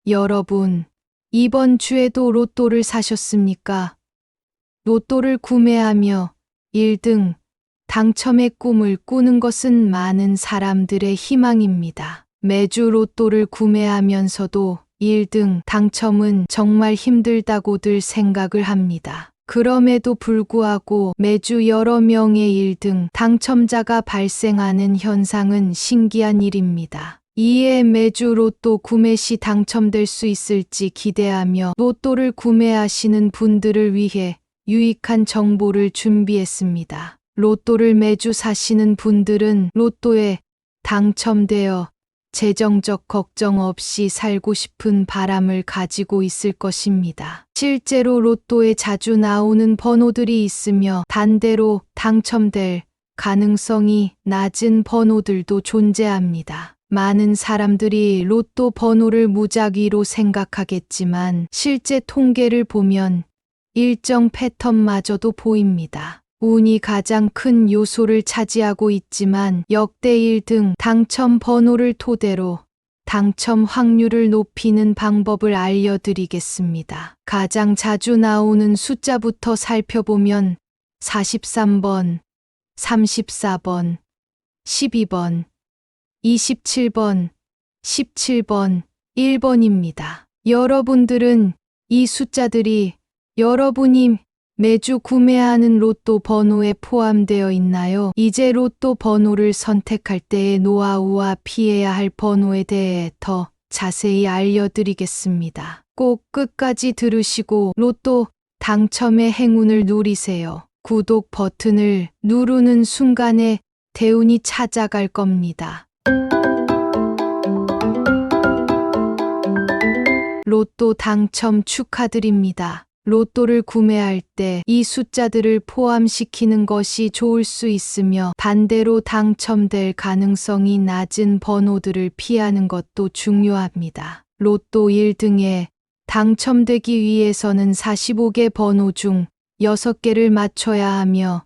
여러분, 이번 주에도 로또를 사셨습니까? 로또를 구매하며 1등 당첨의 꿈을 꾸는 것은 많은 사람들의 희망입니다. 매주 로또를 구매하면서도 1등 당첨은 정말 힘들다고들 생각을 합니다. 그럼에도 불구하고 매주 여러 명의 1등 당첨자가 발생하는 현상은 신기한 일입니다. 이에 매주 로또 구매 시 당첨될 수 있을지 기대하며 로또를 구매하시는 분들을 위해 유익한 정보를 준비했습니다. 로또를 매주 사시는 분들은 로또에 당첨되어 재정적 걱정 없이 살고 싶은 바람을 가지고 있을 것입니다. 실제로 로또에 자주 나오는 번호들이 있으며 반대로 당첨될 가능성이 낮은 번호들도 존재합니다. 많은 사람들이 로또 번호를 무작위로 생각하겠지만 실제 통계를 보면 일정 패턴마저도 보입니다. 운이 가장 큰 요소를 차지하고 있지만 역대 1등 당첨 번호를 토대로 당첨 확률을 높이는 방법을 알려드리겠습니다. 가장 자주 나오는 숫자부터 살펴보면 43번, 34번, 12번, 27번, 17번, 1번입니다. 여러분들은 이 숫자들이 여러분이 매주 구매하는 로또 번호에 포함되어 있나요? 이제 로또 번호를 선택할 때의 노하우와 피해야 할 번호에 대해 더 자세히 알려드리겠습니다. 꼭 끝까지 들으시고 로또 당첨의 행운을 누리세요. 구독 버튼을 누르는 순간에 대운이 찾아갈 겁니다. 로또 당첨 축하드립니다. 로또를 구매할 때 이 숫자들을 포함시키는 것이 좋을 수 있으며 반대로 당첨될 가능성이 낮은 번호들을 피하는 것도 중요합니다. 로또 1등에 당첨되기 위해서는 45개 번호 중 6개를 맞춰야 하며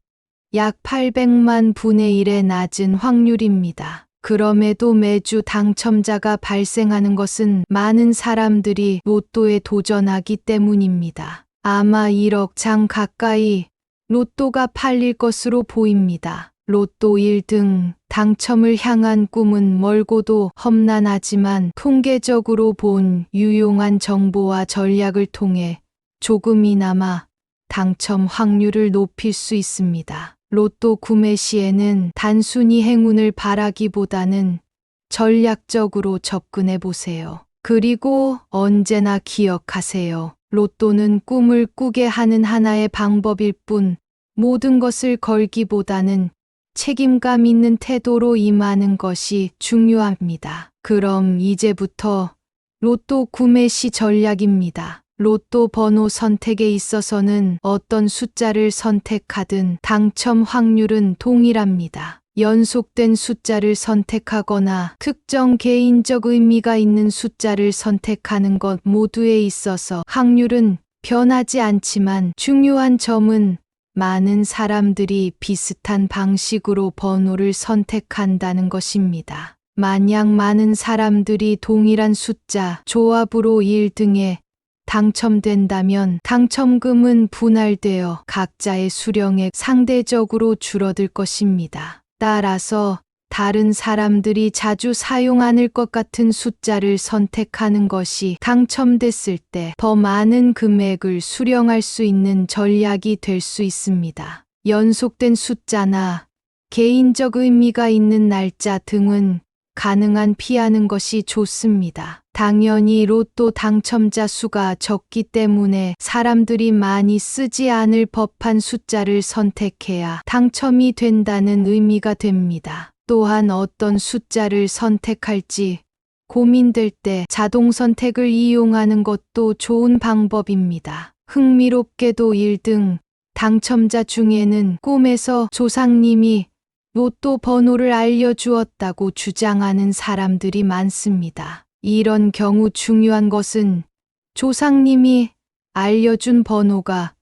약 800만 분의 1의 낮은 확률입니다. 그럼에도 매주 당첨자가 발생하는 것은 많은 사람들이 로또에 도전하기 때문입니다. 아마 1억 장 가까이 로또가 팔릴 것으로 보입니다. 로또 1등 당첨을 향한 꿈은 멀고도 험난하지만 통계적으로 본 유용한 정보와 전략을 통해 조금이나마 당첨 확률을 높일 수 있습니다. 로또 구매 시에는 단순히 행운을 바라기보다는 전략적으로 접근해 보세요. 그리고 언제나 기억하세요. 로또는 꿈을 꾸게 하는 하나의 방법일 뿐 모든 것을 걸기보다는 책임감 있는 태도로 임하는 것이 중요합니다. 그럼 이제부터 로또 구매 시 전략입니다. 로또 번호 선택에 있어서는 어떤 숫자를 선택하든 당첨 확률은 동일합니다. 연속된 숫자를 선택하거나 특정 개인적 의미가 있는 숫자를 선택하는 것 모두에 있어서 확률은 변하지 않지만 중요한 점은 많은 사람들이 비슷한 방식으로 번호를 선택한다는 것입니다. 만약 많은 사람들이 동일한 숫자 조합으로 1등에 당첨된다면 당첨금은 분할되어 각자의 수령액 상대적으로 줄어들 것입니다. 따라서 다른 사람들이 자주 사용 않을 것 같은 숫자를 선택하는 것이 당첨됐을 때 더 많은 금액을 수령할 수 있는 전략이 될 수 있습니다. 연속된 숫자나 개인적 의미가 있는 날짜 등은 가능한 피하는 것이 좋습니다. 당연히 로또 당첨자 수가 적기 때문에 사람들이 많이 쓰지 않을 법한 숫자를 선택해야 당첨이 된다는 의미가 됩니다. 또한 어떤 숫자를 선택할지 고민될 때 자동 선택을 이용하는 것도 좋은 방법입니다. 흥미롭게도 1등 당첨자 중에는 꿈에서 조상님이 로또 번호를 알려주었다고 주장하는 사람들이 많습니다. 이런 경우 중요한 것은 조상님이 알려준 번호가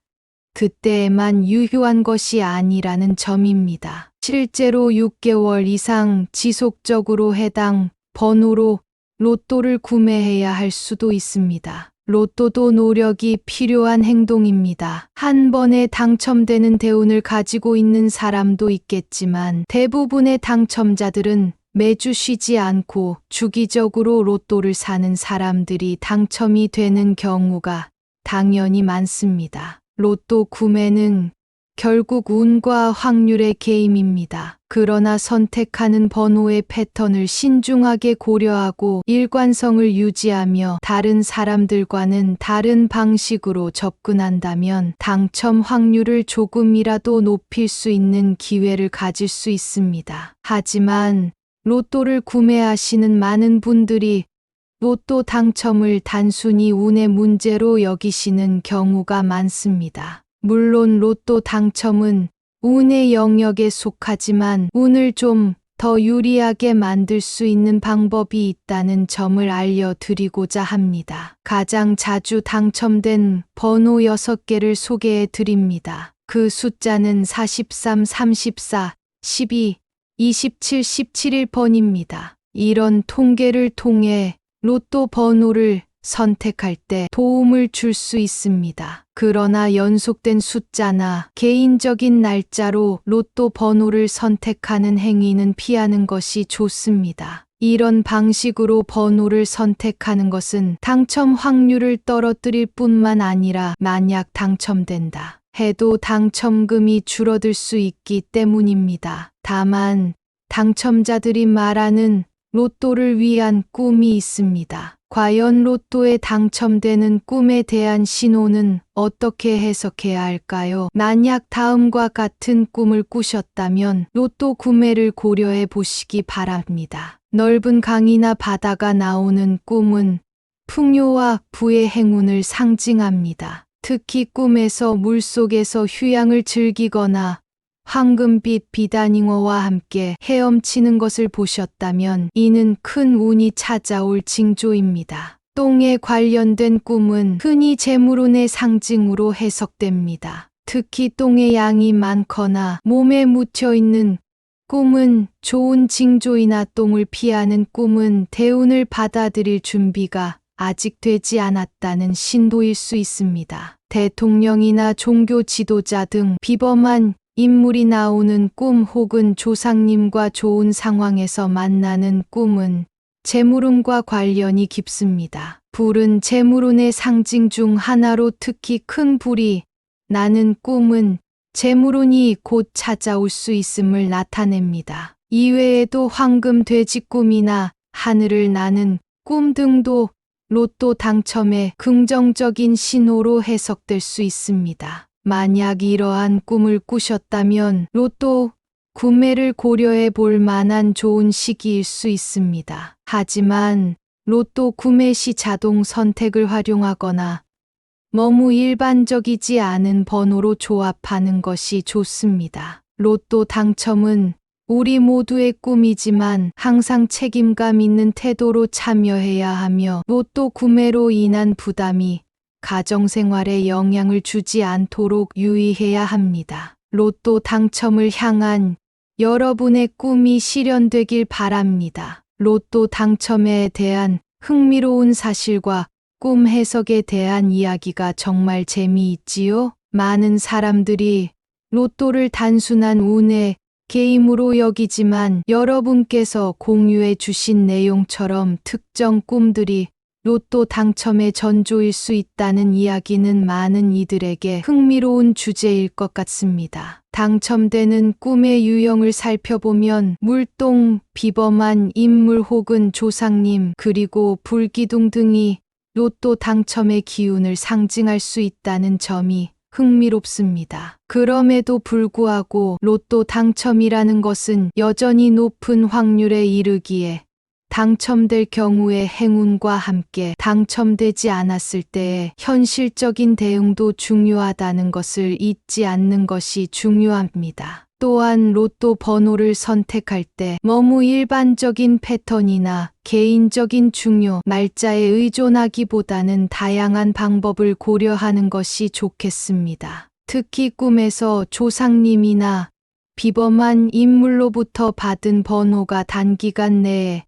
그때에만 유효한 것이 아니라는 점입니다. 실제로 6개월 이상 지속적으로 해당 번호로 로또를 구매해야 할 수도 있습니다. 로또도 노력이 필요한 행동입니다. 한 번에 당첨되는 대운을 가지고 있는 사람도 있겠지만 대부분의 당첨자들은 매주 쉬지 않고 주기적으로 로또를 사는 사람들이 당첨이 되는 경우가 당연히 많습니다. 로또 구매는 결국 운과 확률의 게임입니다. 그러나 선택하는 번호의 패턴을 신중하게 고려하고 일관성을 유지하며 다른 사람들과는 다른 방식으로 접근한다면 당첨 확률을 조금이라도 높일 수 있는 기회를 가질 수 있습니다. 하지만 로또를 구매하시는 많은 분들이 로또 당첨을 단순히 운의 문제로 여기시는 경우가 많습니다. 물론 로또 당첨은 운의 영역에 속하지만 운을 좀 더 유리하게 만들 수 있는 방법이 있다는 점을 알려드리고자 합니다. 가장 자주 당첨된 번호 6개를 소개해 드립니다. 그 숫자는 43, 34, 12, 27, 17번입니다. 이런 통계를 통해 로또 번호를 선택할 때 도움을 줄 수 있습니다. 그러나 연속된 숫자나 개인적인 날짜로 로또 번호를 선택하는 행위는 피하는 것이 좋습니다. 이런 방식으로 번호를 선택하는 것은 당첨 확률을 떨어뜨릴 뿐만 아니라 만약 당첨된다 해도 당첨금이 줄어들 수 있기 때문입니다. 다만 당첨자들이 말하는 로또를 위한 꿈이 있습니다. 과연 로또에 당첨되는 꿈에 대한 신호는 어떻게 해석해야 할까요? 만약 다음과 같은 꿈을 꾸셨다면 로또 구매를 고려해 보시기 바랍니다. 넓은 강이나 바다가 나오는 꿈은 풍요와 부의 행운을 상징합니다. 특히 꿈에서 물속에서 휴양을 즐기거나 황금빛 비단잉어와 함께 헤엄치는 것을 보셨다면 이는 큰 운이 찾아올 징조입니다. 똥에 관련된 꿈은 흔히 재물운의 상징으로 해석됩니다. 특히 똥의 양이 많거나 몸에 묻혀 있는 꿈은 좋은 징조이나 똥을 피하는 꿈은 대운을 받아들일 준비가 아직 되지 않았다는 신호일 수 있습니다. 대통령이나 종교 지도자 등 비범한 인물이 나오는 꿈 혹은 조상님과 좋은 상황에서 만나는 꿈은 재물운과 관련이 깊습니다. 불은 재물운의 상징 중 하나로 특히 큰 불이 나는 꿈은 재물운이 곧 찾아올 수 있음을 나타냅니다. 이외에도 황금 돼지 꿈이나 하늘을 나는 꿈 등도 로또 당첨의 긍정적인 신호로 해석될 수 있습니다. 만약 이러한 꿈을 꾸셨다면 로또 구매를 고려해 볼 만한 좋은 시기일 수 있습니다. 하지만 로또 구매 시 자동 선택을 활용하거나 너무 일반적이지 않은 번호로 조합하는 것이 좋습니다. 로또 당첨은 우리 모두의 꿈이지만 항상 책임감 있는 태도로 참여해야 하며 로또 구매로 인한 부담이 가정생활에 영향을 주지 않도록 유의해야 합니다. 로또 당첨을 향한 여러분의 꿈이 실현되길 바랍니다. 로또 당첨에 대한 흥미로운 사실과 꿈 해석에 대한 이야기가 정말 재미있지요? 많은 사람들이 로또를 단순한 운의 게임으로 여기지만 여러분께서 공유해 주신 내용처럼 특정 꿈들이 로또 당첨의 전조일 수 있다는 이야기는 많은 이들에게 흥미로운 주제일 것 같습니다. 당첨되는 꿈의 유형을 살펴보면 물동, 비범한 인물 혹은 조상님, 그리고 불기둥 등이 로또 당첨의 기운을 상징할 수 있다는 점이 흥미롭습니다. 그럼에도 불구하고 로또 당첨이라는 것은 여전히 높은 확률에 이르기에 당첨될 경우의 행운과 함께 당첨되지 않았을 때의 현실적인 대응도 중요하다는 것을 잊지 않는 것이 중요합니다. 또한 로또 번호를 선택할 때 너무 일반적인 패턴이나 개인적인 중요 날짜에 의존하기보다는 다양한 방법을 고려하는 것이 좋겠습니다. 특히 꿈에서 조상님이나 비범한 인물로부터 받은 번호가 단기간 내에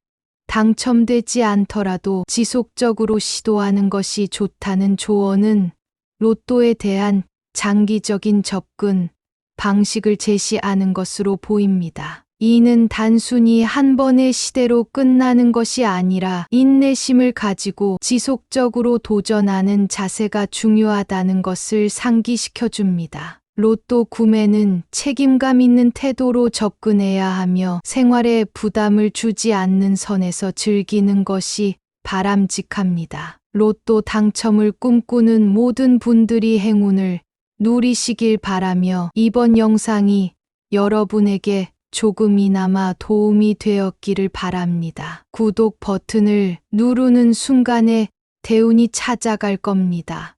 당첨되지 않더라도 지속적으로 시도하는 것이 좋다는 조언은 로또에 대한 장기적인 접근 방식을 제시하는 것으로 보입니다. 이는 단순히 한 번의 시대로 끝나는 것이 아니라 인내심을 가지고 지속적으로 도전하는 자세가 중요하다는 것을 상기시켜 줍니다. 로또 구매는 책임감 있는 태도로 접근해야 하며 생활에 부담을 주지 않는 선에서 즐기는 것이 바람직합니다. 로또 당첨을 꿈꾸는 모든 분들이 행운을 누리시길 바라며 이번 영상이 여러분에게 조금이나마 도움이 되었기를 바랍니다. 구독 버튼을 누르는 순간에 대운이 찾아갈 겁니다.